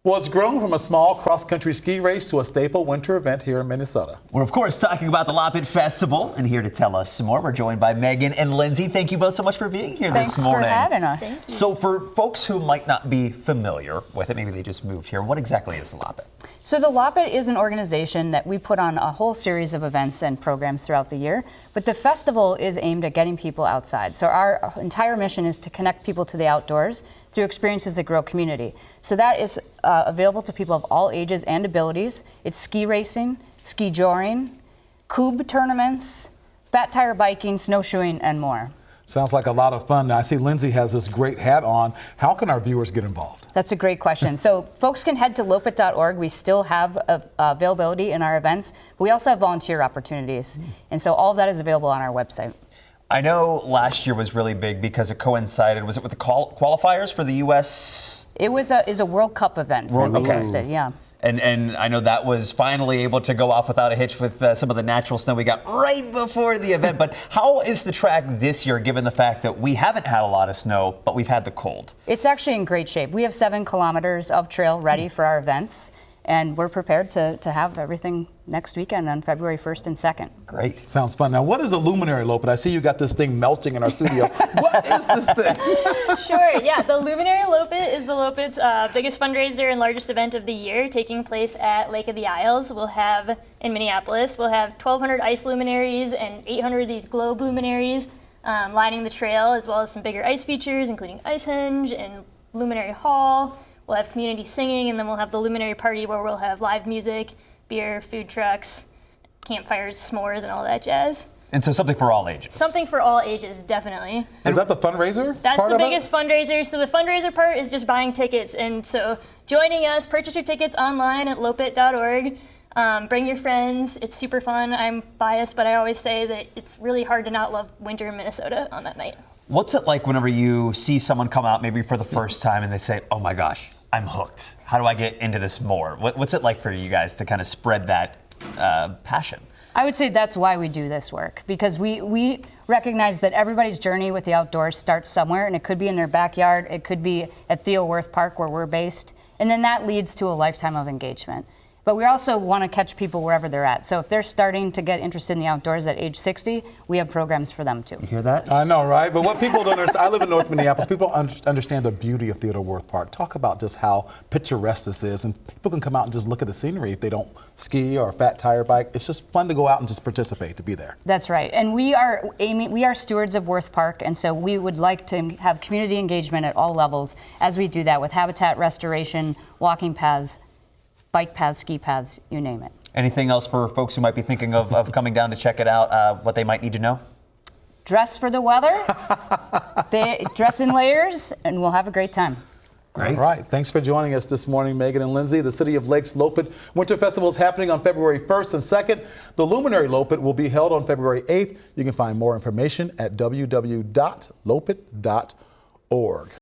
Well, it's grown from a small cross-country ski race to a staple winter event here in Minnesota. We're, of course, talking about the Loppet Festival, and here to tell us some more, we're joined by Megan and Lindsay. Thank you both so much for being here this morning. Thanks for having us. So for folks who might not be familiar with it, maybe they just moved here, what exactly is the Loppet? So the Loppet is an organization that we put on a whole series of events and programs throughout the year, but the festival is aimed at getting people outside. So our entire mission is to connect people to the outdoors through experiences that grow community. So that is available to people of all ages and abilities. It's ski racing, ski joring, cube tournaments, fat tire biking, snowshoeing, and more. Sounds like a lot of fun. Now, I see Lindsay has this great hat on. How can our viewers get involved? That's a great question. So folks can head to loppet.org. We still have availability in our events, but we also have volunteer opportunities. And so all of that is available on our website. I know last year was really big because it coincided, was it with the qualifiers for the U.S.? It was a World Cup event that we hosted, yeah. And I know that was finally able to go off without a hitch with some of the natural snow we got right before the event. But how is the track this year, given the fact that we haven't had a lot of snow, but we've had the cold? It's actually in great shape. We have 7 kilometers of trail ready for our events, and we're prepared to have everything next weekend on February 1st and 2nd. Great. Sounds fun. Now, what is a luminary Loppet? I see you got this thing melting in our studio. What is this thing? Sure, yeah. The Luminary Loppet is the Loppet's biggest fundraiser and largest event of the year, taking place at Lake of the Isles. We'll have, in Minneapolis, we'll have 1,200 ice luminaries and 800 of these globe luminaries lining the trail, as well as some bigger ice features, including Ice Henge and Luminary Hall. We'll have community singing, and then we'll have the Luminary Party, where we'll have live music, beer, food trucks, campfires, s'mores, and all that jazz. And so something for all ages. Something for all ages, definitely. Is that the fundraiser? That's part the of biggest fundraiser. So the fundraiser part is just buying tickets. And so joining us, purchase your tickets online at loppet.org. Bring your friends. It's super fun. I'm biased, but I always say that it's really hard to not love winter in Minnesota on that night. What's it like whenever you see someone come out maybe for the first time and they say, oh my gosh, I'm hooked. How do I get into this more? What's it like for you guys to kind of spread that passion? I would say that's why we do this work, because we recognize that everybody's journey with the outdoors starts somewhere, and it could be in their backyard, it could be at Theo Wirth Park where we're based, and then that leads to a lifetime of engagement. But we also want to catch people wherever they're at. So if they're starting to get interested in the outdoors at age 60, we have programs for them too. You hear that? I know, right? But what people don't understand, I live in North Minneapolis, people understand the beauty of Theo Wirth Park. Talk about just how picturesque this is, and people can come out and just look at the scenery if they don't ski or fat tire bike. It's just fun to go out and just participate, to be there. That's right, and we are stewards of Wirth Park, and so we would like to have community engagement at all levels as we do that with habitat restoration, walking paths, bike paths, ski paths, you name it. Anything else for folks who might be thinking of coming down to check it out, what they might need to know? Dress for the weather, dress in layers, and we'll have a great time. Great. All right, thanks for joining us this morning, Megan and Lindsay. The City of Lakes Loppet Winter Festival is happening on February 1st and 2nd. The Luminary Loppet will be held on February 8th. You can find more information at www.loppet.org.